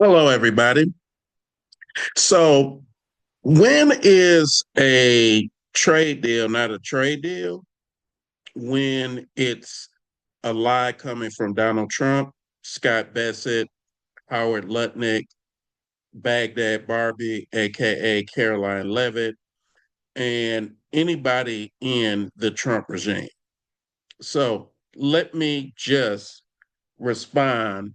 Hello, everybody. So, when is a trade deal not a trade deal? When it's a lie coming from Donald Trump, Scott Bassett, Howard Lutnick, Baghdad Barbie, aka Caroline Levitt, and anybody in the Trump regime. So, let me just respond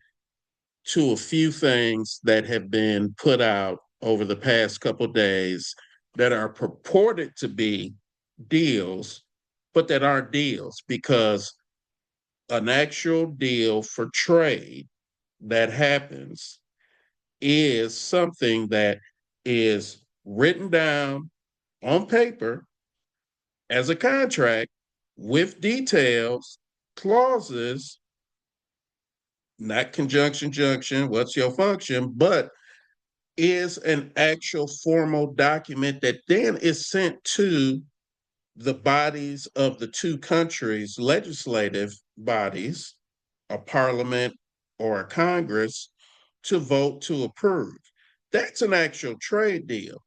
to a few things that have been put out over the past couple of days that are purported to be deals, but that aren't deals because an actual deal for trade that happens is something that is written down on paper as a contract with details, clauses, not conjunction, junction, what's your function, but is an actual formal document that then is sent to the bodies of the two countries' legislative bodies, a parliament or a Congress, to vote to approve. That's an actual trade deal.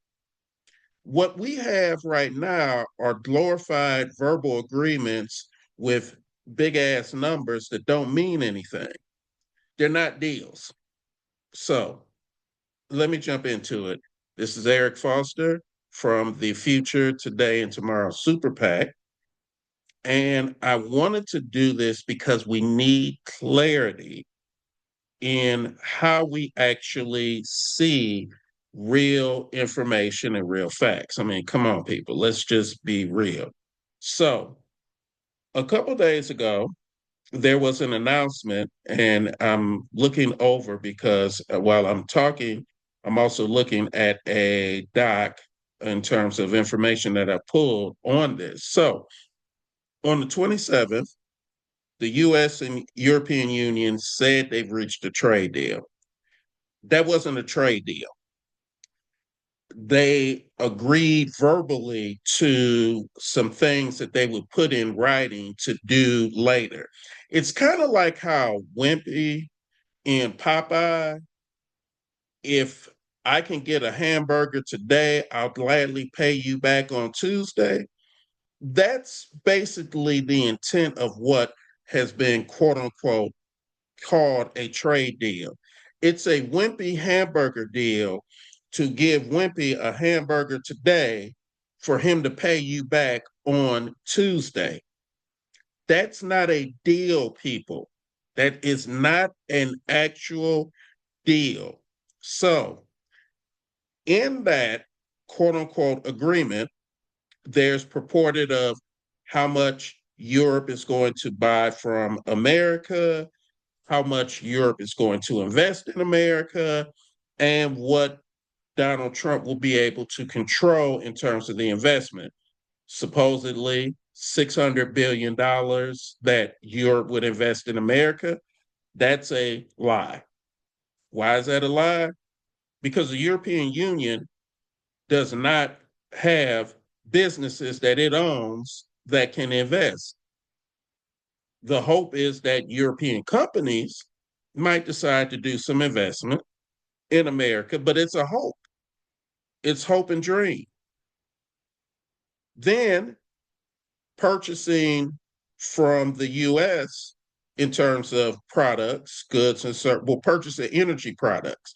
What we have right now are glorified verbal agreements with big ass numbers that don't mean anything. They're not deals. So let me jump into it. This is Eric Foster from the Future Today and Tomorrow Super PAC. And I wanted to do this because we need clarity in how we actually see real information and real facts. I mean, come on, people, let's just be real. So, a couple days ago, there was an announcement, and I'm looking over because while I'm talking, I'm also looking at a doc in terms of information that I pulled on this. So, on the 27th, the US and European Union said they've reached a trade deal. That wasn't a trade deal. They agreed verbally to some things that they would put in writing to do later. It's kind of like how Wimpy in Popeye, if I can get a hamburger today, I'll gladly pay you back on Tuesday. That's basically the intent of what has been quote unquote called a trade deal. It's a Wimpy hamburger deal to give Wimpy a hamburger today for him to pay you back on Tuesday. That's not a deal, people. That is not an actual deal. So, in that quote unquote agreement, there's purported of how much Europe is going to buy from America, how much Europe is going to invest in America, and what Donald Trump will be able to control in terms of the investment. Supposedly, $600 billion dollars that Europe would invest in America. That's a lie. Why is that a lie? Because the European Union does not have businesses that it owns that can invest. The hope is that European companies might decide to do some investment in America, but it's a hope. It's hope and dream. Then purchasing from the US in terms of products, goods, and services, will purchase the energy products.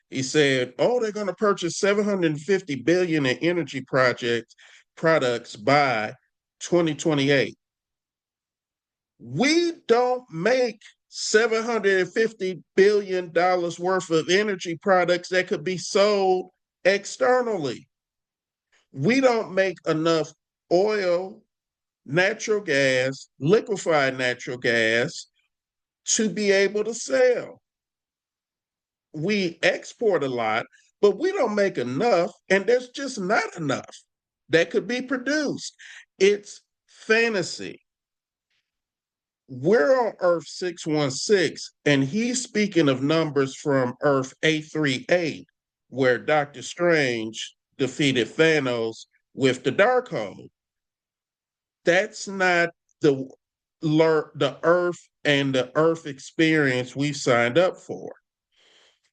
He said, "Oh, they're going to purchase 750 billion in energy project products by 2028." We don't make $750 billion worth of energy products that could be sold externally. We don't make enough oil, natural gas, liquefied natural gas to be able to sell. We export a lot, but we don't make enough, and there's just not enough that could be produced. It's fantasy. We're on Earth 616, and he's speaking of numbers from Earth 838, where Doctor Strange defeated Thanos with the Darkhold. That's not the the Earth and the Earth experience we've signed up for.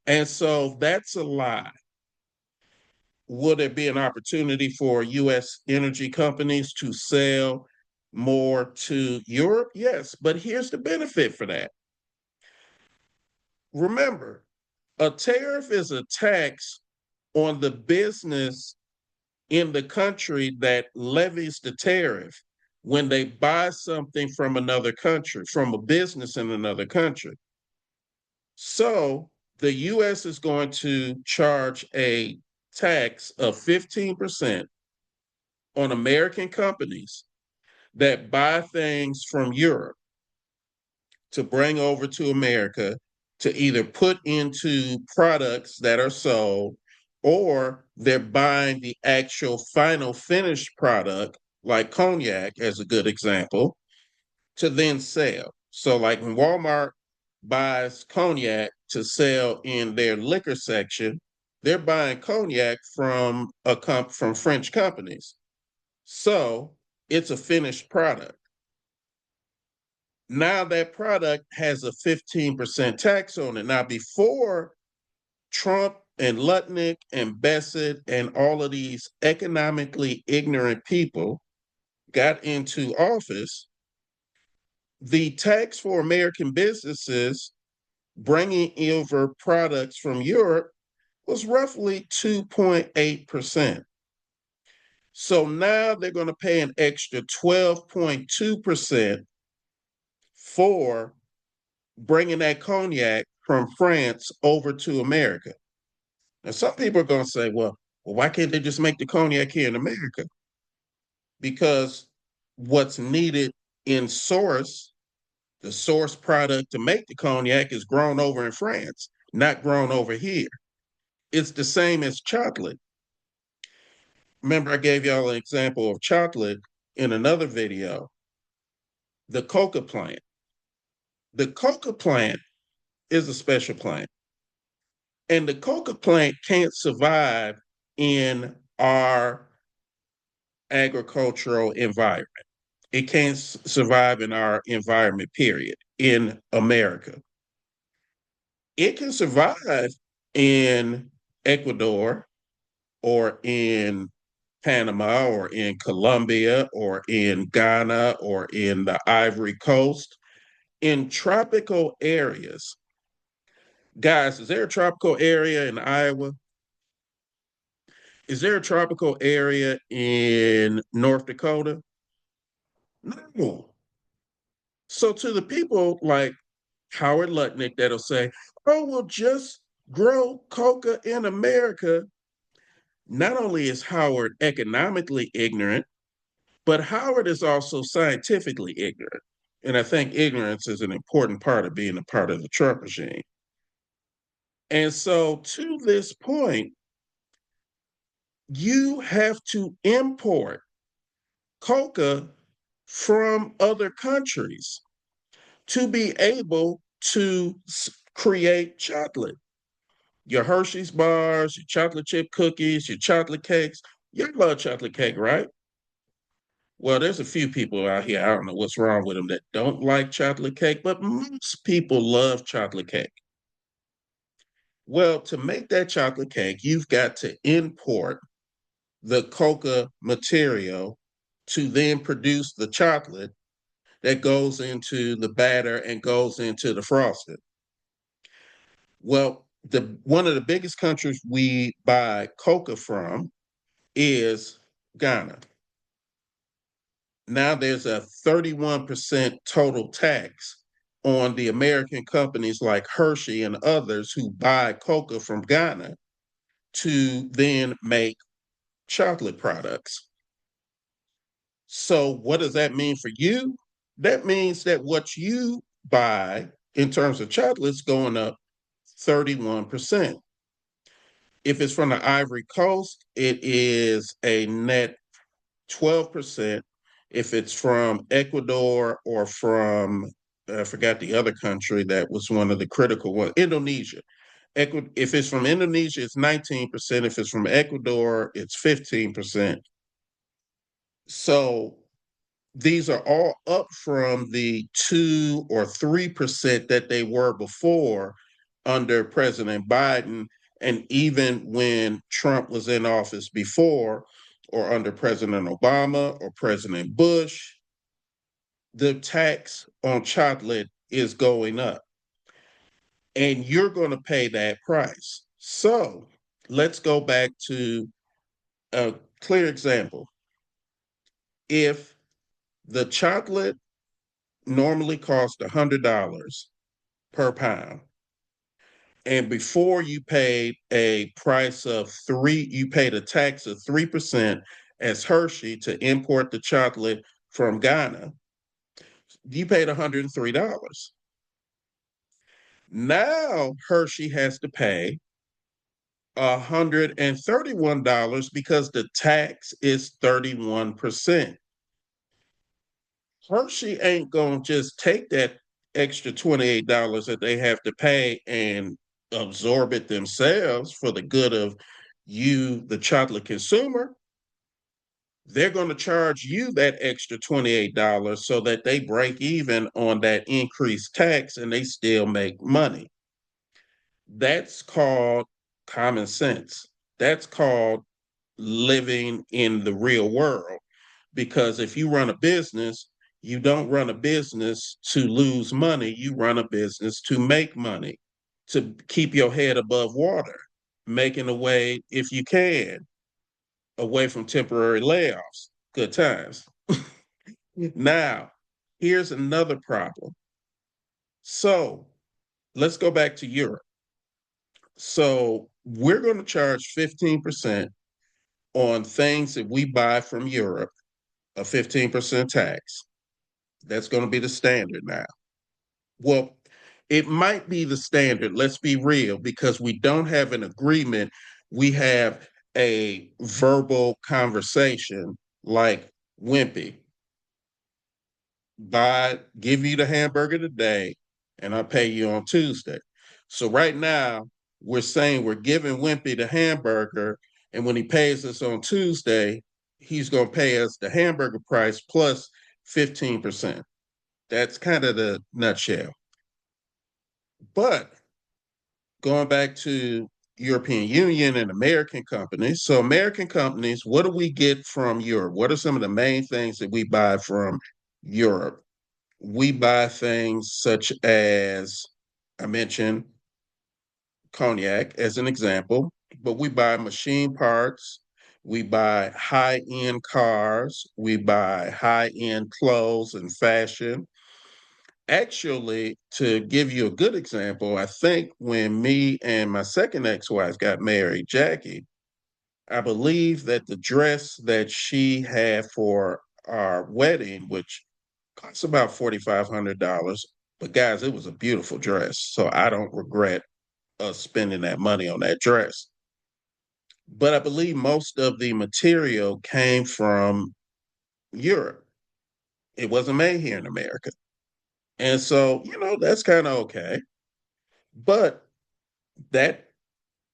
And so that's a lie. Will there be an opportunity for US energy companies to sell more to Europe? Yes, but here's the benefit for that. Remember, a tariff is a tax on the business in the country that levies the tariff when they buy something from another country, from a business in another country. So the US is going to charge a tax of 15% on American companies that buy things from Europe to bring over to America to either put into products that are sold, or they're buying the actual final finished product, like cognac, as a good example, to then sell. So, like when Walmart buys cognac to sell in their liquor section, they're buying cognac from from French companies. So it's a finished product. Now that product has a 15% tax on it. Now, before Trump and Lutnick and Bassett and all of these economically ignorant people got into office, the tax for American businesses bringing over products from Europe was roughly 2.8%. So now they're going to pay an extra 12.2% for bringing that cognac from France over to America. Now, some people are going to say, well, why can't they just make the cognac here in America? Because what's needed in source, the source product to make the cognac, is grown over in France, not grown over here. It's the same as chocolate. Remember, I gave y'all an example of chocolate in another video, the coca plant. The coca plant is a special plant. And the coca plant can't survive in our agricultural environment. It can't survive in our environment, period, in America. It can survive in Ecuador or in Panama or in Colombia or in Ghana or in the Ivory Coast, in tropical areas. Guys, is there a tropical area in Iowa? Is there a tropical area in North Dakota? No. So to the people like Howard Lutnick that'll say, oh, we'll just grow coca in America. Not only is Howard economically ignorant, but Howard is also scientifically ignorant. And I think ignorance is an important part of being a part of the Trump regime. And so to this point, you have to import coca from other countries to be able to create chocolate. Your Hershey's bars, your chocolate chip cookies, your chocolate cakes. You love chocolate cake, right? Well, there's a few people out here, I don't know what's wrong with them, that don't like chocolate cake, but most people love chocolate cake. Well, to make that chocolate cake, you've got to import the coca material to then produce the chocolate that goes into the batter and goes into the frosting. Well, one of the biggest countries we buy coca from is Ghana. Now there's a 31% total tax on the American companies like Hershey and others who buy coca from Ghana to then make chocolate products. So what does that mean for you? That means that what you buy in terms of chocolate is going up 31%. If it's from the Ivory Coast, it is a net 12%. If it's from Ecuador or from, I forgot the other country that was one of the critical ones, Indonesia. If it's from Indonesia, it's 19%. If it's from Ecuador, it's 15%. So these are all up from the 2 or 3% that they were before under President Biden, and even when Trump was in office before, or under President Obama or President Bush, the tax on chocolate is going up, and you're going to pay that price. So let's go back to a clear example. If the chocolate normally cost $100 per pound, and before you paid a price of you paid a tax of 3% as Hershey to import the chocolate from Ghana, you paid $103. Now Hershey has to pay $131 because the tax is 31%. Hershey ain't gonna just take that extra $28 that they have to pay and absorb it themselves for the good of you, the chocolate consumer. They're going to charge you that extra $28 so that they break even on that increased tax and they still make money. That's called common sense. That's called living in the real world. Because if you run a business, you don't run a business to lose money, you run a business to make money, to keep your head above water, making a way, if you can, away from temporary layoffs. Good times. Now, here's another problem. So let's go back to Europe. So we're going to charge 15% on things that we buy from Europe, a 15% tax. That's going to be the standard now. Well, it might be the standard, let's be real, because we don't have an agreement. We have a verbal conversation like Wimpy. Give you the hamburger today, and I'll pay you on Tuesday. So right now, we're saying we're giving Wimpy the hamburger, and when he pays us on Tuesday, he's going to pay us the hamburger price plus 15%. That's kind of the nutshell. But going back to European Union and American companies. So American companies, what do we get from Europe? What are some of the main things that we buy from Europe? We buy things such as, I mentioned cognac as an example, but we buy machine parts, we buy high-end cars, we buy high-end clothes and fashion. Actually, to give you a good example, I think when me and my second ex-wife got married, Jackie, I believe that the dress that she had for our wedding, which cost about $4,500, but guys, it was a beautiful dress. So I don't regret us spending that money on that dress. But I believe most of the material came from Europe. It wasn't made here in America. And so, that's kind of okay. But that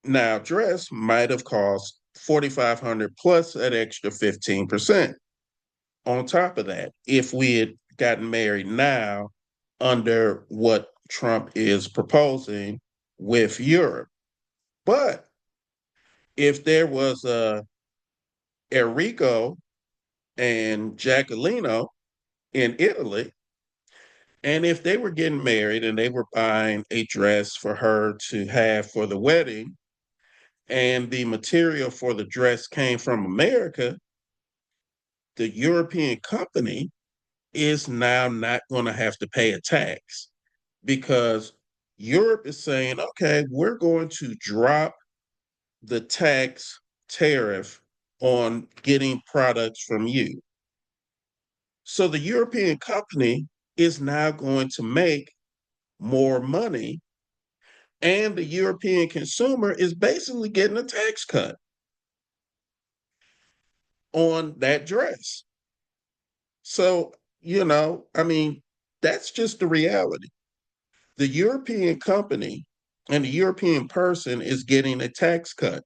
now dress might have cost 4,500 plus that extra 15%. On top of that, if we had gotten married now under what Trump is proposing with Europe. But if there was a Enrico and Jacqueline in Italy, and if they were getting married and they were buying a dress for her to have for the wedding, and the material for the dress came from America, the European company is now not going to have to pay a tax because Europe is saying, okay, we're going to drop the tax tariff on getting products from you. So the European company is now going to make more money, and the European consumer is basically getting a tax cut on that dress. So, I mean, that's just the reality. The European company and the European person is getting a tax cut.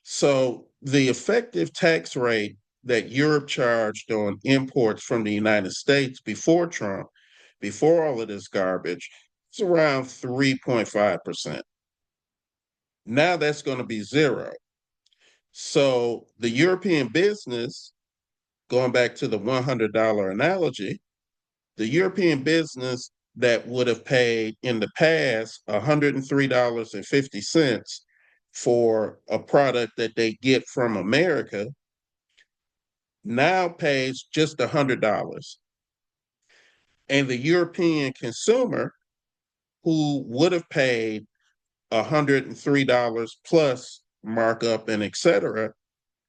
So the effective tax rate that Europe charged on imports from the United States before Trump, before all of this garbage, it's around 3.5%. Now that's going to be zero. So the European business, going back to the $100 analogy, the European business that would have paid in the past $103.50 for a product that they get from America now pays just $100. And the European consumer who would have paid $103 plus markup and et cetera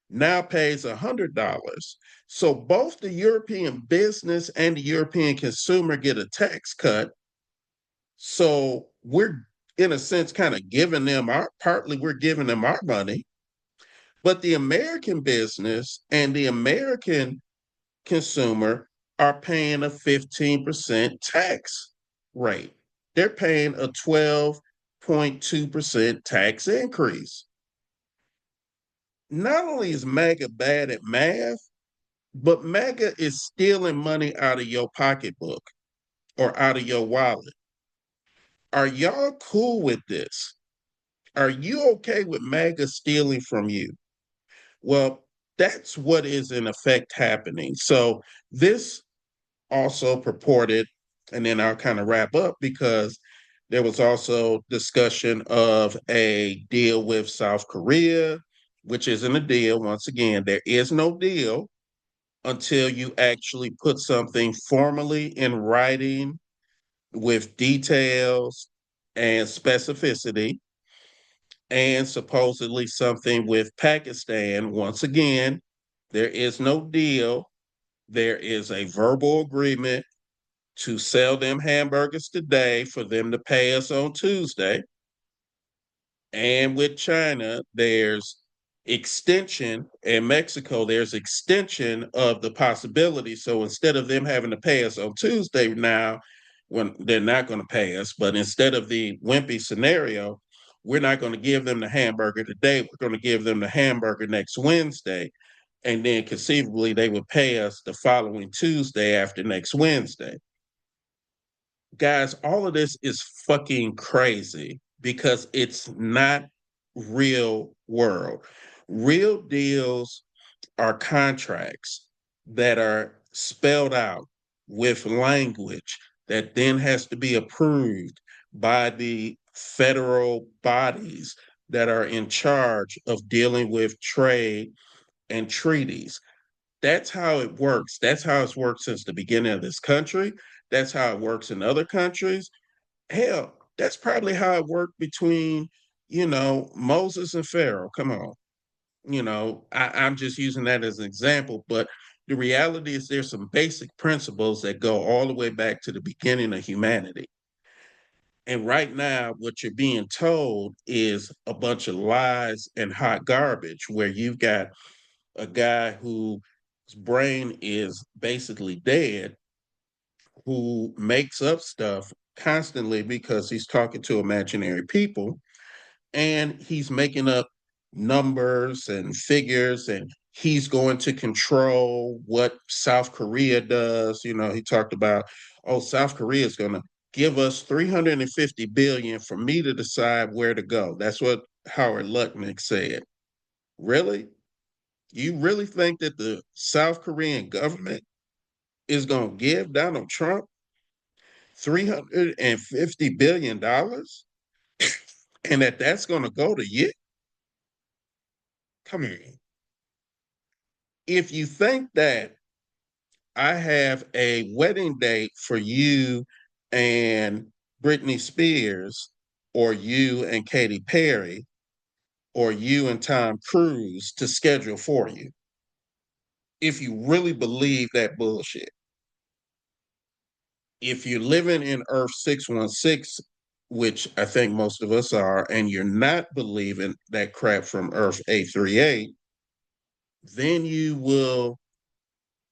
now pays $100. So both the European business and the European consumer get a tax cut. So we're, in a sense, kind of giving them partly we're giving them our money, but the American business and the American consumer are paying a 15% tax rate. They're paying a 12.2% tax increase. Not only is MAGA bad at math, but MAGA is stealing money out of your pocketbook or out of your wallet. Are y'all cool with this? Are you okay with MAGA stealing from you? Well, that's what is in effect happening. So this also purported, and then I'll kind of wrap up because there was also discussion of a deal with South Korea, which isn't a deal. Once again, there is no deal until you actually put something formally in writing with details and specificity, and supposedly something with Pakistan. Once again, there is no deal. There is a verbal agreement to sell them hamburgers today for them to pay us on Tuesday. And with China, there's extension, and Mexico, there's extension of the possibility. So instead of them having to pay us on Tuesday now, when they're not going to pay us, but instead of the wimpy scenario, we're not going to give them the hamburger today. We're going to give them the hamburger next Wednesday. And then conceivably, they would pay us the following Tuesday after next Wednesday. Guys, all of this is fucking crazy because it's not real world. Real deals are contracts that are spelled out with language that then has to be approved by the federal bodies that are in charge of dealing with trade and treaties. That's how it works. That's how it's worked since the beginning of this country. That's how it works in other countries. Hell, that's probably how it worked between, Moses and Pharaoh. Come on. I'm just using that as an example, but the reality is there's some basic principles that go all the way back to the beginning of humanity. And right now, what you're being told is a bunch of lies and hot garbage, where you've got a guy whose brain is basically dead, who makes up stuff constantly because he's talking to imaginary people, and he's making up numbers and figures, and he's going to control what South Korea does. He talked about, oh, South Korea is going to give us 350 billion for me to decide where to go. That's what Howard Lutnick said. Really? You really think that the South Korean government is going to give Donald Trump $350 billion and that's going to go to you? Come on. If you think that I have a wedding date for you and Britney Spears, or you and Katy Perry, or you and Tom Cruise to schedule for you, if you really believe that bullshit, if you're living in Earth 616, which I think most of us are, and you're not believing that crap from Earth 838, then you will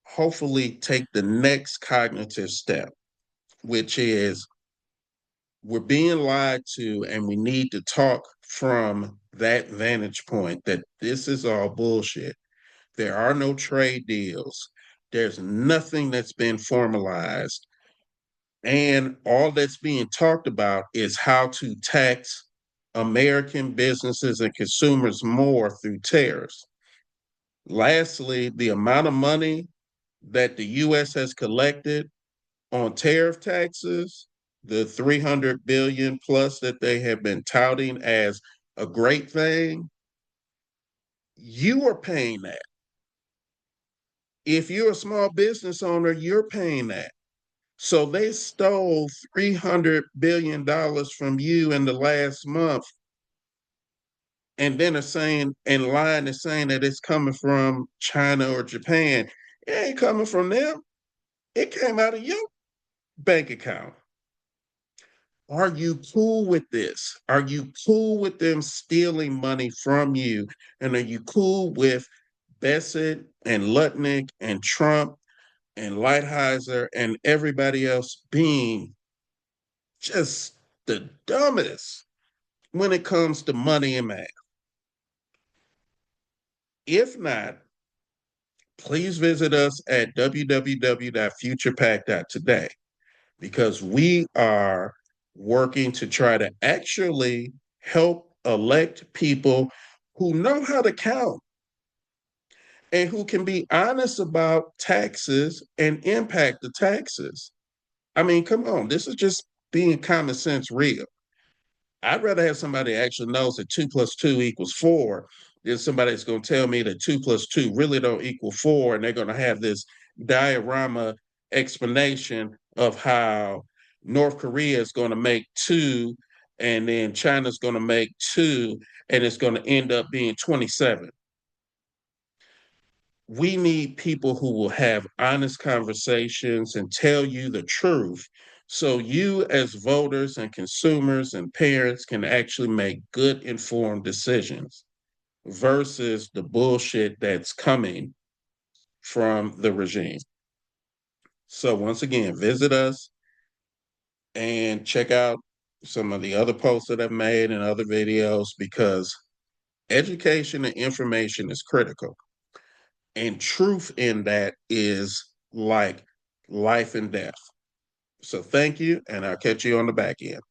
hopefully take the next cognitive step, which is we're being lied to, and we need to talk from that vantage point that this is all bullshit. There are no trade deals. There's nothing that's been formalized. And all that's being talked about is how to tax American businesses and consumers more through tariffs. Lastly, the amount of money that the US has collected on tariff taxes, the 300 billion plus that they have been touting as a great thing, you are paying that. If you're a small business owner, you're paying that. So they stole $300 billion from you in the last month, and then are saying and lying and saying that it's coming from China or Japan. It ain't coming from them. It came out of your bank account. Are you cool with this? Are you cool with them stealing money from you? And are you cool with Bassett and Lutnick and Trump and Lighthizer and everybody else being just the dumbest when it comes to money and math? If not, please visit us at www.futurepack.today because we are working to try to actually help elect people who know how to count and who can be honest about taxes and impact the taxes. I mean, come on, this is just being common sense real. I'd rather have somebody that actually knows that 2 plus 2 equals 4 than somebody that's going to tell me that 2 plus 2 really don't equal 4, and they're going to have this diorama explanation of how North Korea is going to make two, and then China's going to make two, and it's going to end up being 27. We need people who will have honest conversations and tell you the truth so you as voters and consumers and parents can actually make good informed decisions versus the bullshit that's coming from the regime. So once again, visit us and check out some of the other posts that I've made and other videos because education and information is critical. And truth in that is like life and death. So thank you, and I'll catch you on the back end.